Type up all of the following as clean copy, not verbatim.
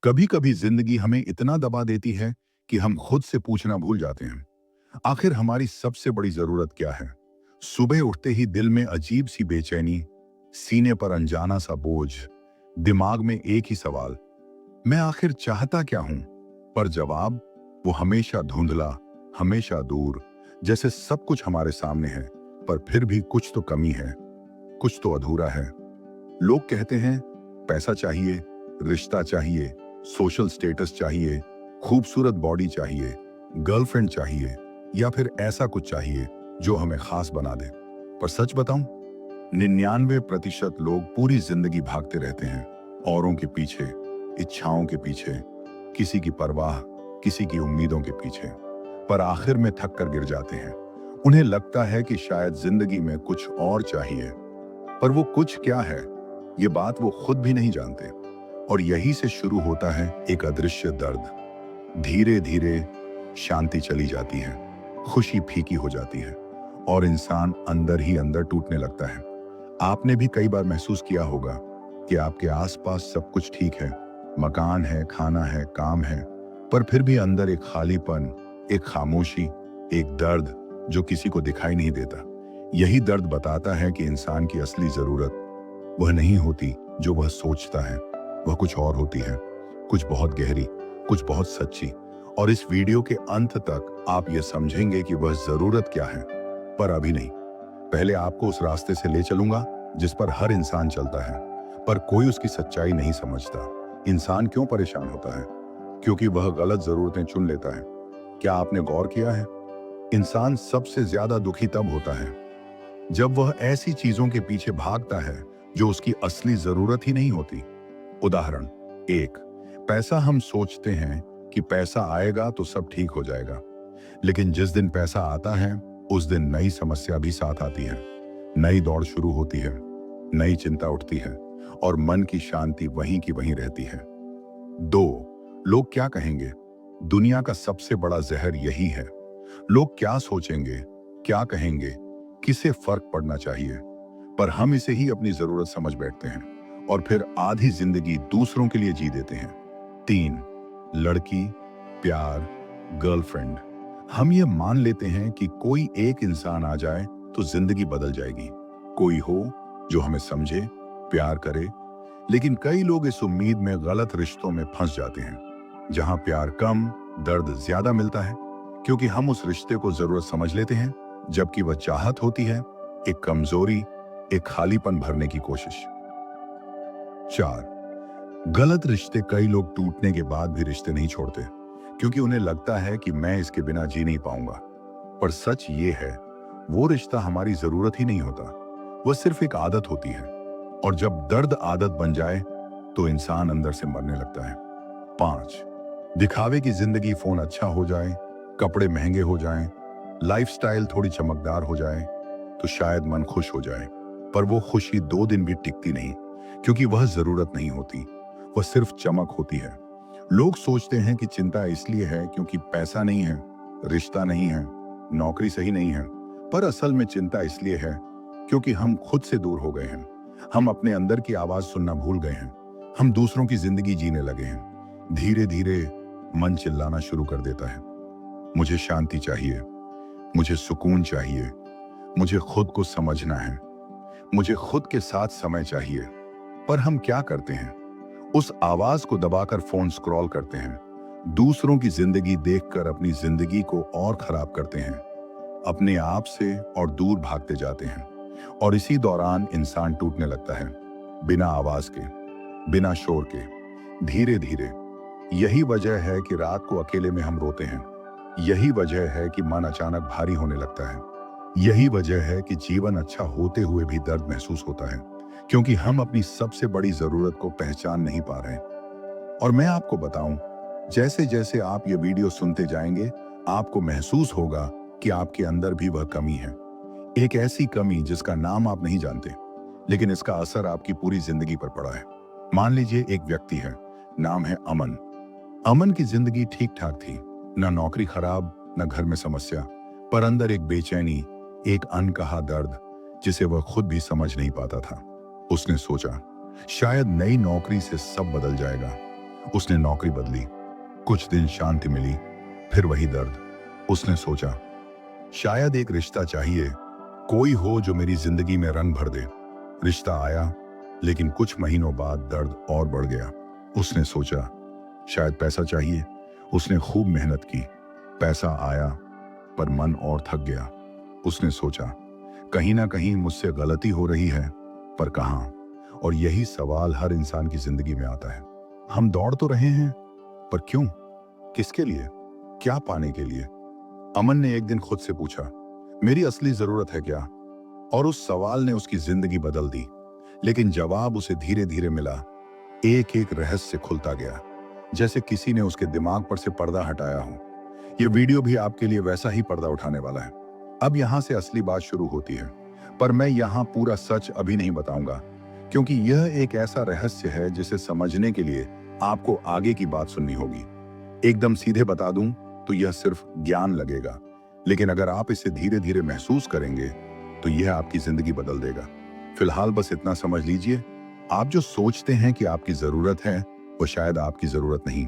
कभी कभी जिंदगी हमें इतना दबा देती है कि हम खुद से पूछना भूल जाते हैं, आखिर हमारी सबसे बड़ी जरूरत क्या है। सुबह उठते ही दिल में अजीब सी बेचैनी, सीने पर अनजाना सा बोझ, दिमाग में एक ही सवाल, मैं आखिर चाहता क्या हूं। पर जवाब वो हमेशा धुंधला, हमेशा दूर, जैसे सब कुछ हमारे सामने है पर फिर भी कुछ तो कमी है, कुछ तो अधूरा है। लोग कहते हैं पैसा चाहिए, रिश्ता चाहिए, सोशल स्टेटस चाहिए, खूबसूरत बॉडी चाहिए, गर्लफ्रेंड चाहिए, या फिर ऐसा कुछ चाहिए जो हमें खास बना दे। पर सच बताऊं, 99% लोग पूरी जिंदगी भागते रहते हैं, औरों के पीछे, इच्छाओं के पीछे, किसी की परवाह, किसी की उम्मीदों के पीछे। पर आखिर में थक कर गिर जाते हैं। उन्हें लगता है कि शायद जिंदगी में कुछ और चाहिए, पर वो कुछ क्या है, ये बात वो खुद भी नहीं जानते। और यही से शुरू होता है एक अदृश्य दर्द। धीरे धीरे शांति चली जाती है, खुशी फीकी हो जाती है और इंसान अंदर ही अंदर टूटने लगता है। आपने भी कई बार महसूस किया होगा कि आपके आसपास सब कुछ ठीक है, मकान है, खाना है, काम है, पर फिर भी अंदर एक खालीपन, एक खामोशी, एक दर्द जो किसी को दिखाई नहीं देता। यही दर्द बताता है कि इंसान की असली जरूरत वह नहीं होती जो वह सोचता है, वह कुछ और होती है, कुछ बहुत गहरी, कुछ बहुत सच्ची। और इस वीडियो के अंत तक आप ये समझेंगे कि वह जरूरत क्या है। पर अभी नहीं, पहले आपको उस रास्ते से ले चलूंगा जिस पर हर इंसान चलता है, पर कोई उसकी सच्चाई नहीं समझता। इंसान क्यों परेशान होता है? क्योंकि वह गलत जरूरतें चुन लेता है। क्या आपने गौर किया है, इंसान सबसे ज्यादा दुखी तब होता है जब वह ऐसी चीजों के पीछे भागता है जो उसकी असली जरूरत ही नहीं होती। उदाहरण एक, पैसा। हम सोचते हैं कि पैसा आएगा तो सब ठीक हो जाएगा, लेकिन जिस दिन पैसा आता है उस दिन नई समस्या भी साथ आती है। नई दौड़ शुरू होती है, नई चिंता उठती है और मन की शांति वहीं की वहीं रहती है। दो, लोग क्या कहेंगे। दुनिया का सबसे बड़ा जहर यही है। लोग क्या सोचेंगे, क्या कहेंगे, किसे फर्क पड़ना चाहिए। पर हम इसे ही अपनी जरूरत समझ बैठते हैं और फिर आधी जिंदगी दूसरों के लिए जी देते हैं। तीन, लड़की, प्यार, गर्लफ्रेंड। हम ये मान लेते हैं कि कोई एक इंसान आ जाए तो जिंदगी बदल जाएगी। कोई हो जो हमें समझे, प्यार करे। लेकिन कई लोग इस उम्मीद में गलत रिश्तों में फंस जाते हैं, जहां प्यार कम, दर्द ज्यादा मिलता है, क्योंकि हम उस रिश्ते को जरूरत समझ लेते हैं, जबकि वह चाहत होती है एक कमजोरी, एक खालीपन भरने की कोशिश। चार, गलत रिश्ते। कई लोग टूटने के बाद भी रिश्ते नहीं छोड़ते, क्योंकि उन्हें लगता है कि मैं इसके बिना जी नहीं पाऊंगा। पर सच ये है, वो रिश्ता हमारी जरूरत ही नहीं होता, वह सिर्फ एक आदत होती है। और जब दर्द आदत बन जाए तो इंसान अंदर से मरने लगता है। पांच, दिखावे की जिंदगी। फोन अच्छा हो जाए, कपड़े महंगे हो जाएं, लाइफस्टाइल थोड़ी चमकदार हो जाए तो शायद मन खुश हो जाए। पर वो खुशी 2 दिन भी टिकती नहीं, क्योंकि वह जरूरत नहीं होती, वह सिर्फ चमक होती है। लोग सोचते हैं कि चिंता इसलिए है क्योंकि पैसा नहीं है, रिश्ता नहीं है, नौकरी सही नहीं है। पर असल में चिंता इसलिए है क्योंकि हम खुद से दूर हो गए हैं। हम अपने अंदर की आवाज सुनना भूल गए हैं। हम दूसरों की जिंदगी जीने लगे हैं। धीरे धीरे मन चिल्लाना शुरू कर देता है, मुझे शांति चाहिए, मुझे सुकून चाहिए, मुझे खुद को समझना है, मुझे खुद के साथ समय चाहिए। पर हम क्या करते हैं, उस आवाज को दबाकर फोन स्क्रॉल करते हैं, दूसरों की जिंदगी देखकर अपनी जिंदगी को और खराब करते हैं, अपने आप से और दूर भागते जाते हैं। और इसी दौरान इंसान टूटने लगता है, बिना आवाज के, बिना शोर के, धीरे धीरे। यही वजह है कि रात को अकेले में हम रोते हैं। यही वजह है कि मन अचानक भारी होने लगता है। यही वजह है कि जीवन अच्छा होते हुए भी दर्द महसूस होता है, क्योंकि हम अपनी सबसे बड़ी जरूरत को पहचान नहीं पा रहे। और मैं आपको बताऊं, जैसे जैसे आप ये वीडियो सुनते जाएंगे, आपको महसूस होगा कि आपके अंदर भी वह कमी है। एक ऐसी कमी जिसका नाम आप नहीं जानते, लेकिन इसका असर आपकी पूरी जिंदगी पर पड़ा है। मान लीजिए एक व्यक्ति है, नाम है अमन। अमन की जिंदगी ठीक ठाक थी, ना नौकरी खराब, ना घर में समस्या, पर अंदर एक बेचैनी, एक अनकहा दर्द जिसे वह खुद भी समझ नहीं पाता था। उसने सोचा शायद नई नौकरी से सब बदल जाएगा, उसने नौकरी बदली, कुछ दिन शांति मिली, फिर वही दर्द। उसने सोचा, शायद एक रिश्ता चाहिए, कोई हो जो मेरी जिंदगी में रंग भर दे। रिश्ता आया, लेकिन कुछ महीनों बाद दर्द और बढ़ गया। उसने सोचा, शायद पैसा चाहिए। उसने खूब मेहनत की, पैसा आया, पर मन और थक गया। उसने सोचा, कहीं ना कहीं मुझसे गलती हो रही है, पर कहां? और यही सवाल हर इंसान की जिंदगी में आता है। हम दौड़ तो रहे हैं, पर क्यों? किसके लिए? क्या पाने के लिए? अमन ने एक दिन खुद से पूछा, मेरी असली जरूरत है क्या? और उस सवाल ने उसकी जिंदगी बदल दी। लेकिन जवाब उसे धीरे धीरे मिला, एक एक रहस्य खुलता गया, जैसे किसी ने उसके दिमाग पर से पर्दा हटाया हो। यह वीडियो भी आपके लिए वैसा ही पर्दा उठाने वाला है। अब यहां से असली बात शुरू होती है, पर मैं यहां पूरा सच अभी नहीं बताऊंगा, क्योंकि यह एक ऐसा रहस्य है जिसे समझने के लिए आपको आगे की बात सुननी होगी। एकदम सीधे बता दूं तो यह सिर्फ ज्ञान लगेगा, लेकिन अगर आप इसे धीरे धीरे महसूस करेंगे तो यह आपकी जिंदगी बदल देगा। फिलहाल बस इतना समझ लीजिए, आप जो सोचते हैं कि आपकी जरूरत है, वो शायद आपकी जरूरत नहीं।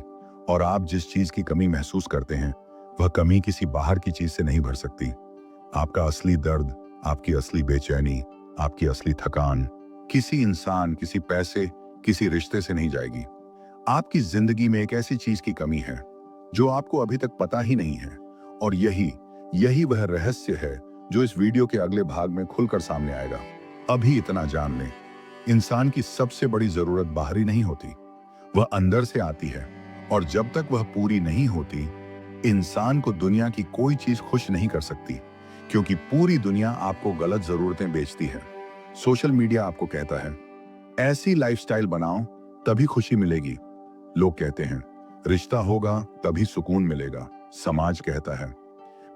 और आप जिस चीज की कमी महसूस करते हैं, वह कमी किसी बाहर की चीज से नहीं भर सकती। आपका असली दर्द, आपकी असली बेचैनी, आपकी असली थकान किसी इंसान, किसी पैसे, किसी रिश्ते से नहीं जाएगी। आपकी जिंदगी में एक ऐसी चीज की कमी है जो आपको अभी तक पता ही नहीं है, और यही यही वह रहस्य है जो इस वीडियो के अगले भाग में खुलकर सामने आएगा। अभी इतना जान लें, इंसान की सबसे बड़ी जरूरत बाहरी नहीं होती, वह अंदर से आती है। और जब तक वह पूरी नहीं होती, इंसान को दुनिया की कोई चीज खुश नहीं कर सकती, क्योंकि पूरी दुनिया आपको गलत जरूरतें बेचती है। सोशल मीडिया आपको कहता है, ऐसी लाइफस्टाइल बनाओ तभी खुशी मिलेगी। लोग कहते हैं, रिश्ता होगा तभी सुकून मिलेगा। समाज कहता है,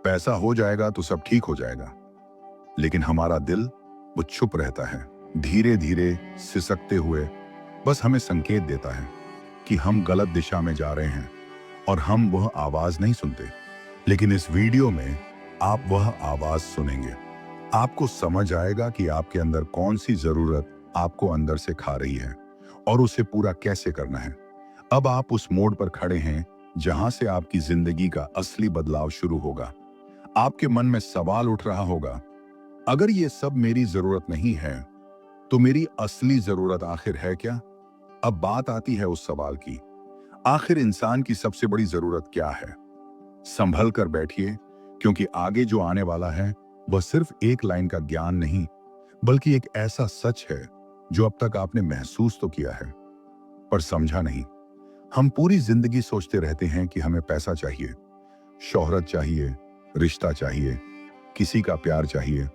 पैसा हो जाएगा तो सब ठीक हो जाएगा। लेकिन हमारा दिल, वो चुप रहता है, धीरे धीरे सिसकते हुए, बस हमें संकेत देता है कि हम गलत दिशा में जा रहे हैं, और हम वह आवाज नहीं सुनते। लेकिन इस वीडियो में आप वह आवाज सुनेंगे। आपको समझ आएगा कि आपके अंदर कौन सी जरूरत आपको अंदर से खा रही है, और उसे पूरा कैसे करना है। अब आप उस मोड़ पर खड़े हैं जहां से आपकी जिंदगी का असली बदलाव शुरू होगा। आपके मन में सवाल उठ रहा होगा, अगर ये सब मेरी जरूरत नहीं है, तो मेरी असली जरूरत आखिर है क्या? अब बात आती है उस सवाल की, आखिर इंसान की सबसे बड़ी जरूरत क्या है? संभल कर बैठिए, क्योंकि आगे जो आने वाला है वह सिर्फ एक लाइन का ज्ञान नहीं, बल्कि एक ऐसा सच है जो अब तक आपने महसूस तो किया है, पर समझा नहीं। हम पूरी जिंदगी सोचते रहते हैं कि हमें पैसा चाहिए, शोहरत चाहिए, रिश्ता चाहिए, किसी का प्यार चाहिए,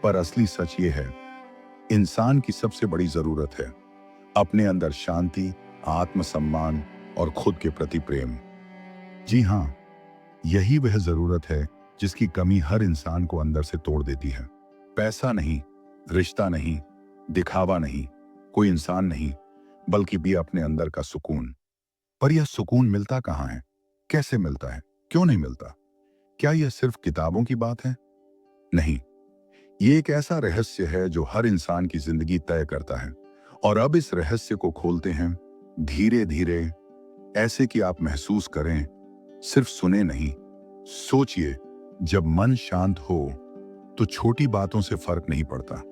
पर असली सच ये है, इंसान की सबसे बड़ी जरूरत है अपने अंदर शांति, आत्मसम्मान और खुद के प्रति प्रेम। जी हाँ, यही वह जरूरत है जिसकी कमी हर इंसान को अंदर से तोड़ देती है। पैसा नहीं, रिश्ता नहीं, दिखावा नहीं, कोई इंसान नहीं, बल्कि भी अपने अंदर का सुकून। पर यह सुकून मिलता कहाँ है? कैसे मिलता है? क्यों नहीं मिलता? क्या यह सिर्फ किताबों की बात है? नहीं, ये एक ऐसा रहस्य है जो हर इंसान की जिंदगी तय करता है। और अब इस रहस्य को खोलते हैं धीरे धीरे, ऐसे कि आप महसूस करें, सिर्फ सुने नहीं। सोचिए, जब मन शांत हो तो छोटी बातों से फर्क नहीं पड़ता,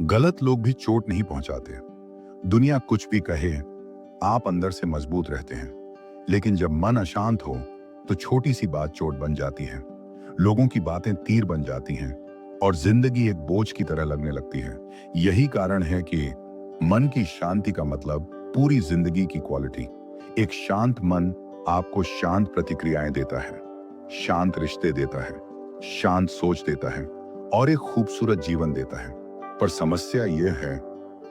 गलत लोग भी चोट नहीं पहुंचाते, दुनिया कुछ भी कहे, आप अंदर से मजबूत रहते हैं। लेकिन जब मन अशांत हो तो छोटी सी बात चोट बन जाती है, लोगों की बातें तीर बन जाती हैं, और जिंदगी एक बोझ की तरह लगने लगती है। यही कारण है कि मन की शांति का मतलब पूरी जिंदगी की क्वालिटी। एक शांत मन आपको शांत प्रतिक्रियाएं देता है, शांत रिश्ते देता है, शांत सोच देता है, और एक खूबसूरत जीवन देता है। पर समस्या यह है,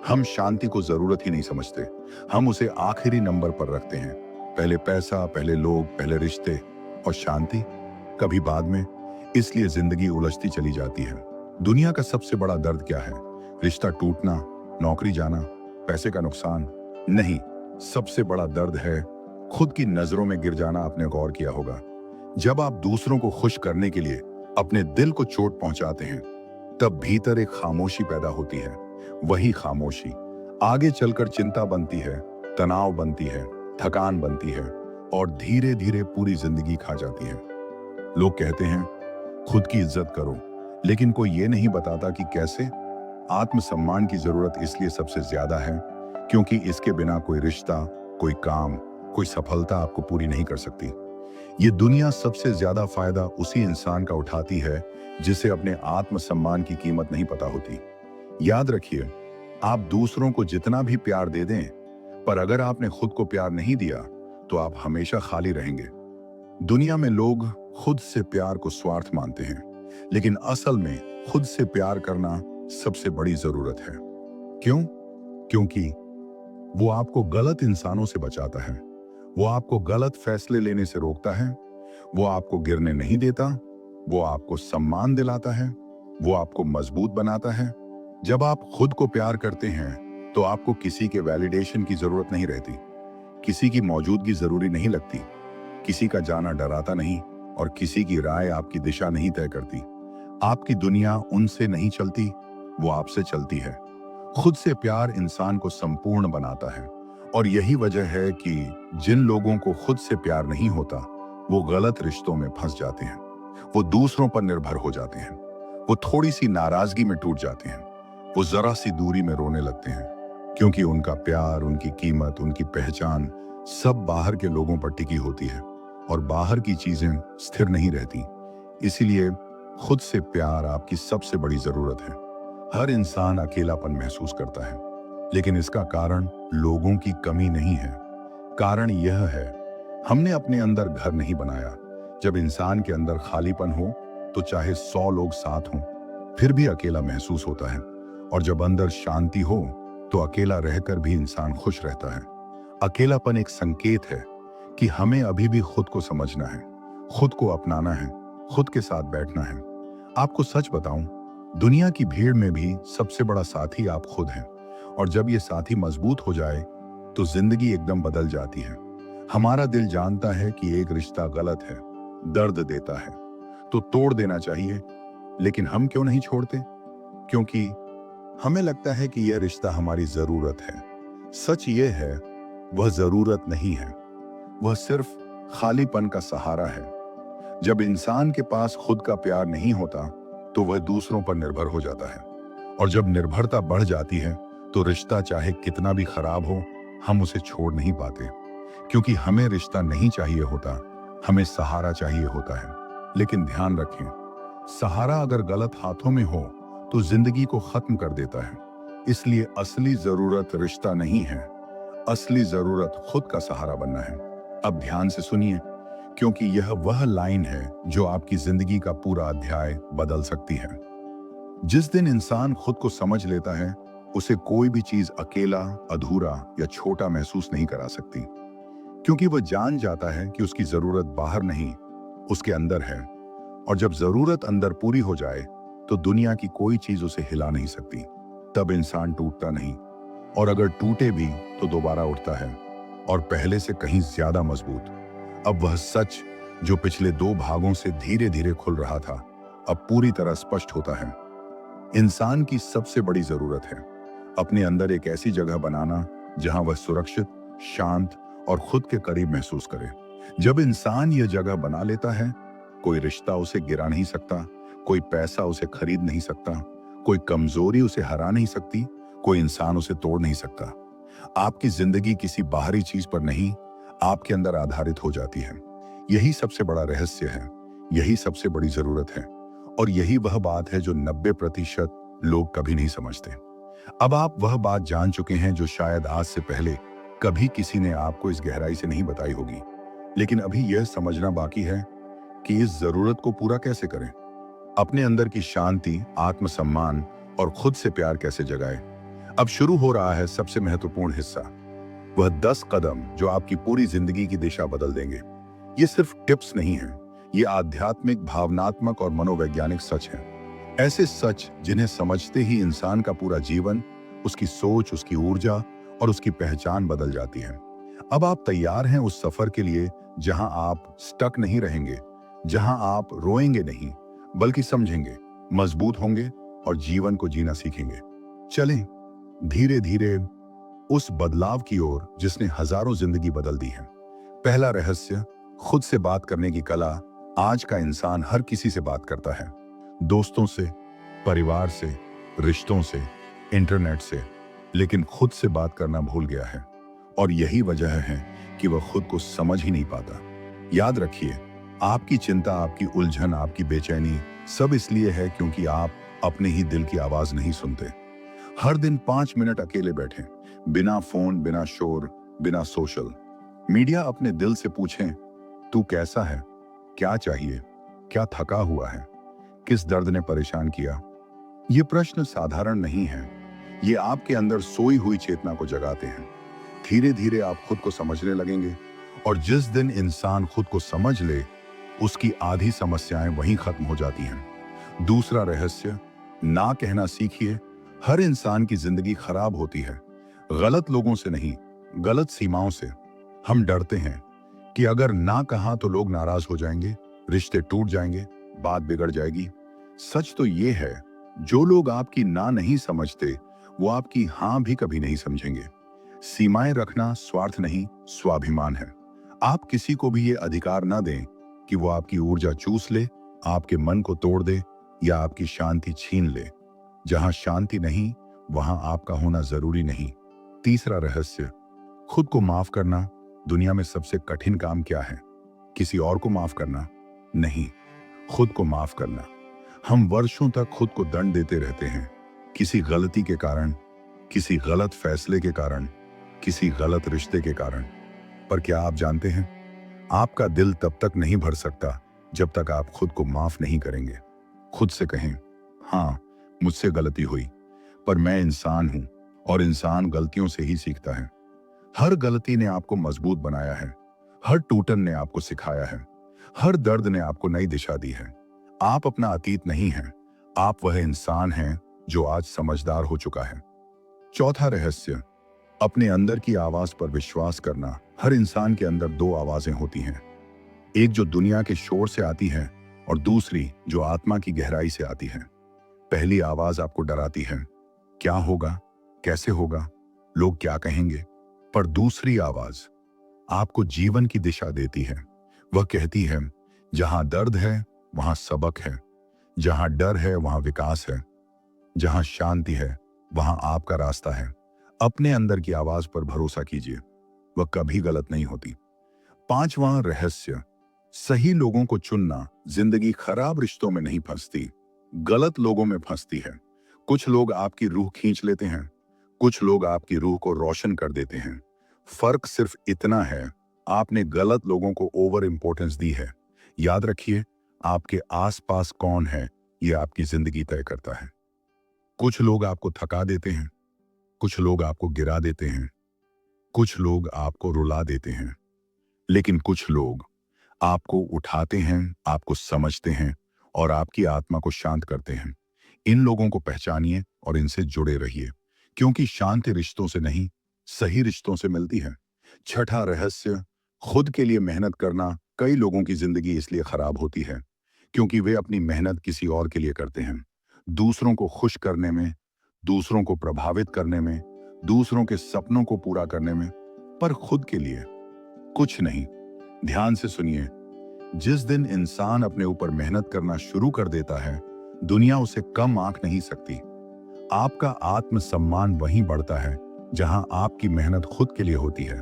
हम शांति को जरूरत ही नहीं समझते, हम उसे आखिरी नंबर पर रखते हैं। पहले पैसा, पहले लोग, पहले रिश्ते, और शांति कभी बाद में। इसलिए जिंदगी उलझती चली जाती है। दुनिया का सबसे बड़ा दर्द क्या है? रिश्ता टूटना, नौकरी जाना, पैसे का नुकसान? नहीं, सबसे बड़ा दर्द है खुद की नजरों में गिर जाना। आपने गौर किया होगा, जब आप दूसरों को खुश करने के लिए अपने दिल को चोट पहुंचाते हैं, तब भीतर एक खामोशी पैदा होती है। वही खामोशी आगे चलकर चिंता बनती है, तनाव बनती है, थकान बनती है और धीरे धीरे पूरी जिंदगी खा जाती है। लोग कहते हैं खुद की इज्जत करो, लेकिन कोई ये नहीं बताता कि कैसे। आत्मसम्मान की जरूरत इसलिए सबसे ज्यादा है क्योंकि इसके बिना कोई रिश्ता, कोई काम, कोई सफलता आपको पूरी नहीं कर सकती। ये दुनिया सबसे ज्यादा फायदा उसी इंसान का उठाती है जिसे अपने आत्मसम्मान की कीमत नहीं पता होती। याद रखिए, आप दूसरों को जितना भी प्यार दे दें, पर अगर आपने खुद को प्यार नहीं दिया तो आप हमेशा खाली रहेंगे। दुनिया में लोग खुद से प्यार को स्वार्थ मानते हैं, लेकिन असल में खुद से प्यार करना सबसे बड़ी जरूरत है। क्यों? क्योंकि वो आपको गलत इंसानों से बचाता है, वो आपको गलत फैसले लेने से रोकता है, वो आपको गिरने नहीं देता, वो आपको सम्मान दिलाता है, वो आपको मजबूत बनाता है। जब आप खुद को प्यार करते हैं तो आपको किसी के वैलिडेशन की जरूरत नहीं रहती, किसी की मौजूदगी जरूरी नहीं लगती, किसी का जाना डराता नहीं और किसी की राय आपकी दिशा नहीं तय करती। आपकी दुनिया उनसे नहीं चलती, वो आपसे चलती है। खुद से प्यार इंसान को संपूर्ण बनाता है और यही वजह है कि जिन लोगों को खुद से प्यार नहीं होता वो गलत रिश्तों में फंस जाते हैं, वो दूसरों पर निर्भर हो जाते हैं, वो थोड़ी सी नाराजगी में टूट जाते हैं, वो जरा सी दूरी में रोने लगते हैं, क्योंकि उनका प्यार, उनकी कीमत, उनकी पहचान सब बाहर के लोगों पर टिकी होती है और बाहर की चीजें स्थिर नहीं रहती। इसीलिए खुद से प्यार आपकी सबसे बड़ी जरूरत है। हर इंसान अकेलापन महसूस करता है, लेकिन इसका कारण लोगों की कमी नहीं है। कारण यह है, हमने अपने अंदर घर नहीं बनाया। जब इंसान के अंदर खालीपन हो तो चाहे 100 लोग साथ हों फिर भी अकेला महसूस होता है, और जब अंदर शांति हो तो अकेला रहकर भी इंसान खुश रहता है। अकेलापन एक संकेत है कि हमें अभी भी खुद को समझना है, खुद को अपनाना है, खुद के साथ बैठना है। आपको सच बताऊं, दुनिया की भीड़ में भी सबसे बड़ा साथी आप खुद हैं, और जब ये साथी मजबूत हो जाए तो जिंदगी एकदम बदल जाती है। हमारा दिल जानता है कि एक रिश्ता गलत है, दर्द देता है, तो तोड़ देना चाहिए, लेकिन हम क्यों नहीं छोड़ते? क्योंकि हमें लगता है कि यह रिश्ता हमारी जरूरत है। सच ये है, वह जरूरत नहीं है, वह सिर्फ खालीपन का सहारा है। जब इंसान के पास खुद का प्यार नहीं होता तो वह दूसरों पर निर्भर हो जाता है, और जब निर्भरता बढ़ जाती है तो रिश्ता चाहे कितना भी खराब हो, हम उसे छोड़ नहीं पाते। क्योंकि हमें रिश्ता नहीं चाहिए होता, हमें सहारा चाहिए होता है। लेकिन ध्यान रखें, सहारा अगर गलत हाथों में हो तो जिंदगी को खत्म कर देता है। इसलिए असली जरूरत रिश्ता नहीं है, असली जरूरत खुद का सहारा बनना है। अब ध्यान से सुनिए, क्योंकि यह वह लाइन है जो आपकी जिंदगी का पूरा अध्याय बदल सकती है। जिस दिन इंसान खुद को समझ लेता है, उसे कोई भी चीज अकेला, अधूरा या छोटा महसूस नहीं करा सकती, क्योंकि वह जान जाता है कि उसकी जरूरत बाहर नहीं, उसके अंदर है। और जब जरूरत अंदर पूरी हो जाए तो दुनिया की कोई चीज उसे हिला नहीं सकती। तब इंसान टूटता नहीं, और अगर टूटे भी तो दोबारा उठता है, और पहले से कहीं ज्यादा मजबूत। अब वह सच जो पिछले 2 भागों से धीरे धीरे खुल रहा था, अब पूरी तरह स्पष्ट होता है। इंसान की सबसे बड़ी जरूरत है अपने अंदर एक ऐसी जगह बनाना जहां वह सुरक्षित, शांत और खुद के करीब महसूस करे। जब इंसान यह जगह बना लेता है, कोई रिश्ता उसे गिरा नहीं सकता, कोई पैसा उसे खरीद नहीं सकता, कोई कमजोरी उसे हरा नहीं सकती, कोई इंसान उसे तोड़ नहीं सकता। आपकी जिंदगी किसी बाहरी चीज पर नहीं, आपके अंदर आधारित हो जाती है। यही सबसे बड़ा रहस्य है, यही सबसे बड़ी जरूरत है, और यही वह बात है जो 90% लोग कभी नहीं समझते। अब आप वह बात जान चुके हैं जो शायद आज से पहले कभी किसी ने आपको इस गहराई से नहीं बताई होगी। लेकिन अभी यह समझना बाकी है कि इस जरूरत को पूरा कैसे करें। अपने अंदर की शांति, आत्मसम्मान और खुद से प्यार कैसे जगाएं। अब शुरू हो रहा है सबसे महत्वपूर्ण हिस्सा, वह 10 कदम जो आपकी पूरी जिंदगी की दिशा बदल देंगे। ये सिर्फ टिप्स नहीं हैं, ये आध्यात्मिक, भावनात्मक और मनोवैज्ञानिक सच हैं। ऐसे सच जिन्हें समझते ही इंसान का पूरा जीवन, उसकी सोच, उसकी ऊर्जा और उसकी पहचान बदल जाती है। अब आप तैयार हैं उस सफर के लिए जहां आप स्टक नहीं रहेंगे, जहां आप रोएंगे नहीं बल्कि समझेंगे, मजबूत होंगे और जीवन को जीना सीखेंगे। चलें, धीरे धीरे उस बदलाव की ओर जिसने हजारों जिंदगी बदल दी है। पहला रहस्य, खुद से बात करने की कला। आज का इंसान हर किसी से बात करता है, दोस्तों से, परिवार से, रिश्तों से, इंटरनेट से, लेकिन खुद से बात करना भूल गया है। और यही वजह है कि वह खुद को समझ ही नहीं पाता। याद रखिए, आपकी चिंता, आपकी उलझन, आपकी बेचैनी सब इसलिए है क्योंकि आप अपने ही दिल की आवाज नहीं सुनते। हर दिन 5 मिनट अकेले बैठें, बिना फोन, बिना शोर, बिना सोशल मीडिया। अपने दिल से पूछें, तू कैसा है, क्या चाहिए, क्या थका हुआ है, किस दर्द ने परेशान किया। ये प्रश्न साधारण नहीं है, ये आपके अंदर सोई हुई चेतना को जगाते हैं। धीरे धीरे आप खुद को समझने लगेंगे, और जिस दिन इंसान खुद को समझ ले, उसकी आधी समस्याएं वहीं खत्म हो जाती हैं। दूसरा रहस्य, ना कहना सीखिए। हर इंसान की जिंदगी खराब होती है, गलत लोगों से नहीं, गलत सीमाओं से। हम डरते हैं कि अगर ना कहा तो लोग नाराज हो जाएंगे, रिश्ते टूट जाएंगे, बात बिगड़ जाएगी। सच तो ये है, जो लोग आपकी ना नहीं समझते, वो आपकी हां भी कभी नहीं समझेंगे। सीमाएं रखना स्वार्थ नहीं, स्वाभिमान है। आप किसी को भी ये अधिकार ना दें कि वो आपकी ऊर्जा चूस ले, आपके मन को तोड़ दे या आपकी शांति छीन ले। जहां शांति नहीं, वहां आपका होना जरूरी नहीं। तीसरा रहस्य, खुद को माफ करना। दुनिया में सबसे कठिन काम क्या है? किसी और को माफ करना नहीं, खुद को माफ करना। हम वर्षों तक खुद को दंड देते रहते हैं, किसी गलती के कारण, किसी गलत फैसले के कारण, किसी गलत रिश्ते के कारण। पर क्या आप जानते हैं, आपका दिल तब तक नहीं भर सकता जब तक आप खुद को माफ नहीं करेंगे। खुद से कहें, हाँ, मुझसे गलती हुई, पर मैं इंसान हूं और इंसान गलतियों से ही सीखता है। हर गलती ने आपको मजबूत बनाया है, हर टूटन ने आपको सिखाया है, हर दर्द ने आपको नई दिशा दी है। आप अपना अतीत नहीं हैं, आप वह इंसान हैं जो आज समझदार हो चुका है। चौथा रहस्य, अपने अंदर की आवाज पर विश्वास करना। हर इंसान के अंदर दो आवाजें होती हैं, एक जो दुनिया के शोर से आती है और दूसरी जो आत्मा की गहराई से आती है। पहली आवाज आपको डराती है, क्या होगा, कैसे होगा, लोग क्या कहेंगे। पर दूसरी आवाज आपको जीवन की दिशा देती है। वह कहती है, जहां दर्द है वहां सबक है, जहां डर है वहां विकास है, जहां शांति है वहां आपका रास्ता है। अपने अंदर की आवाज पर भरोसा कीजिए, वह कभी गलत नहीं होती। पांचवां रहस्य, सही लोगों को चुनना। जिंदगी खराब रिश्तों में नहीं फंसती, गलत लोगों में फंसती है। कुछ लोग आपकी रूह खींच लेते हैं, कुछ लोग आपकी रूह को रोशन कर देते हैं। फर्क सिर्फ इतना है, आपने गलत लोगों को ओवर इंपॉर्टेंस दी है। याद रखिए, आपके आसपास कौन है, यह आपकी जिंदगी तय करता है। कुछ लोग आपको थका देते हैं, कुछ लोग आपको गिरा देते हैं, कुछ लोग आपको रुला देते हैं, लेकिन कुछ लोग आपको उठाते हैं, आपको समझते हैं और आपकी आत्मा को शांत करते हैं। इन लोगों को पहचानिए और इनसे जुड़े रहिए, क्योंकि शांति रिश्तों से नहीं, सही रिश्तों से मिलती है। छठा रहस्य, खुद के लिए मेहनत करना। कई लोगों की जिंदगी इसलिए खराब होती है क्योंकि वे अपनी मेहनत किसी और के लिए करते हैं, दूसरों को खुश करने में, दूसरों को प्रभावित करने में, दूसरों के सपनों को पूरा करने में, पर खुद के लिए कुछ नहीं। ध्यान से सुनिए, जिस दिन इंसान अपने ऊपर मेहनत करना शुरू कर देता है, दुनिया उसे कम आंक नहीं सकती। आपका आत्मसम्मान वहीं बढ़ता है जहां आपकी मेहनत खुद के लिए होती है।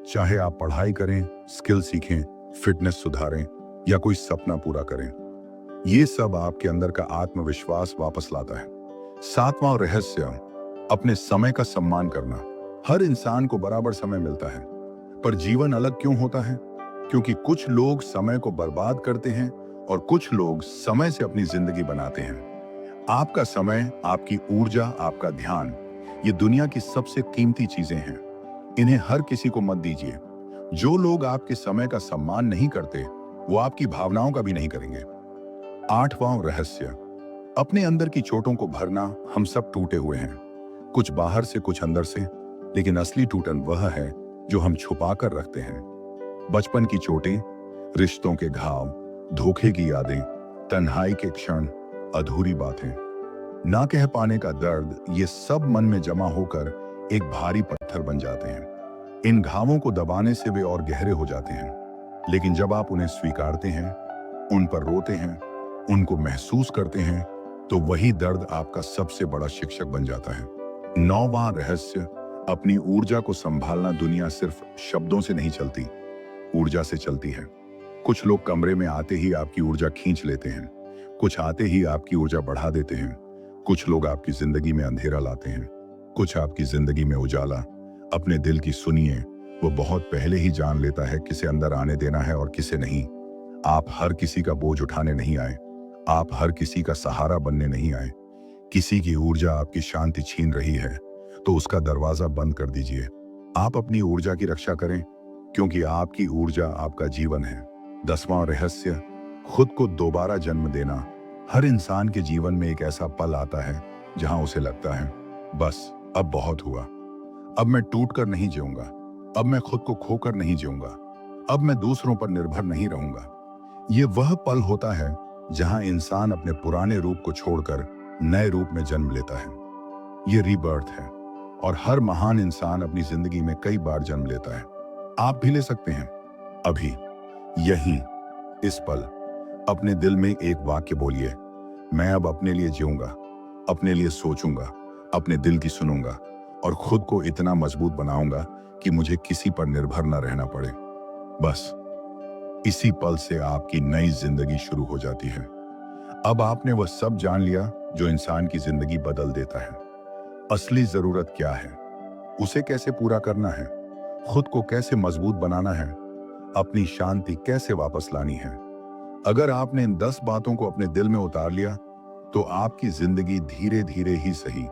चाहे आप पढ़ाई करें, स्किल सीखें, फिटनेस सुधारें या कोई सपना पूरा करें, ये सब आपके अंदर का आत्मविश्वास वापस लाता है। सातवां रहस्य, अपने समय का सम्मान करना। हर इंसान को बराबर समय मिलता है, पर जीवन अलग क्यों होता है? क्योंकि कुछ लोग समय को बर्बाद करते हैं और कुछ लोग समय से अपनी जिंदगी बनाते हैं। आपका समय, आपकी ऊर्जा, आपका ध्यान, ये दुनिया की सबसे कीमती चीजें हैं। इन्हें हर किसी को मत दीजिए। जो लोग आपके समय का सम्मान नहीं करते, वो आपकी भावनाओं का भी नहीं करेंगे। आठवां रहस्य, अपने अंदर की चोटों को भरना। हम सब टूटे हुए हैं, कुछ बाहर से, कुछ अंदर से, लेकिन असली टूटन वह है जो हम छुपा कर रखते हैं। बचपन की चोटें, रिश्तों के घाव, धोखे की यादें, तन्हाई के क्षण, अधूरी बातें, ना कह पाने का दर्द, ये सब मन में जमा होकर एक भारी पत्थर बन जाते हैं। इन घावों को दबाने से वे और गहरे हो जाते हैं। लेकिन जब आप उन्हें स्वीकारते हैं, उन पर रोते हैं, उनको महसूस करते हैं, तो वही दर्द आपका सबसे बड़ा शिक्षक बन जाता है। नौवां रहस्य, अपनी ऊर्जा को संभालना। दुनिया सिर्फ शब्दों से नहीं चलती, ऊर्जा से चलती है। कुछ लोग कमरे में आते ही आपकी ऊर्जा खींच लेते हैं, कुछ आते ही आपकी ऊर्जा बढ़ा देते हैं। कुछ लोग आपकी जिंदगी में अंधेरा लाते हैं, कुछ आपकी जिंदगी में उजाला। अपने दिल की सुनिए, वो बहुत पहले ही जान लेता है किसे अंदर आने देना है और किसे नहीं। आप हर किसी का बोझ उठाने नहीं आए, आप हर किसी का सहारा बनने नहीं आए। किसी की ऊर्जा आपकी शांति छीन रही है तो उसका दरवाजा बंद कर दीजिए। आप अपनी ऊर्जा की रक्षा करें, क्योंकि आपकी ऊर्जा आपका जीवन है। 10वां रहस्य, खुद को दोबारा जन्म देना। हर इंसान के जीवन में एक ऐसा पल आता है जहां उसे लगता है, बस अब बहुत हुआ, अब मैं टूटकर नहीं जीऊंगा, अब मैं खुद को खोकर नहीं जीऊंगा, अब मैं दूसरों पर निर्भर नहीं रहूंगा। ये वह पल होता है जहां इंसान अपने पुराने रूप को छोड़कर नए रूप में जन्म लेता है। ये रीबर्थ है, और हर महान इंसान अपनी जिंदगी में कई बार जन्म लेता है। आप भी ले सकते हैं। अभी यहीं इस पल अपने दिल में एक वाक्य बोलिए, मैं अब अपने लिए जीऊंगा, अपने लिए सोचूंगा, अपने दिल की सुनूंगा और खुद को इतना मजबूत बनाऊंगा कि मुझे किसी पर निर्भर न रहना पड़े। बस इसी पल से आपकी नई जिंदगी शुरू हो जाती है। अब आपने वह सब जान लिया जो इंसान की जिंदगी बदल देता है। असली जरूरत क्या है, उसे कैसे पूरा करना है, खुद को कैसे मजबूत बनाना है, अपनी शांति कैसे वापस लानी है। अगर आपने इन 10 बातों को अपने दिल में उतार लिया तो आपकी जिंदगी धीरे धीरे ही सही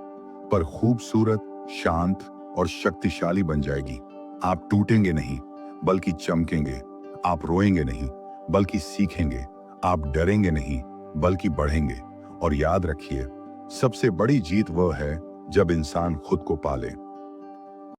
पर खूबसूरत, शांत और शक्तिशाली बन जाएगी। आप टूटेंगे नहीं बल्कि चमकेंगे, आप रोएंगे नहीं बल्कि सीखेंगे, आप डरेंगे नहीं बल्कि बढ़ेंगे। और याद रखिए, सबसे बड़ी जीत वह है जब इंसान खुद को पाले।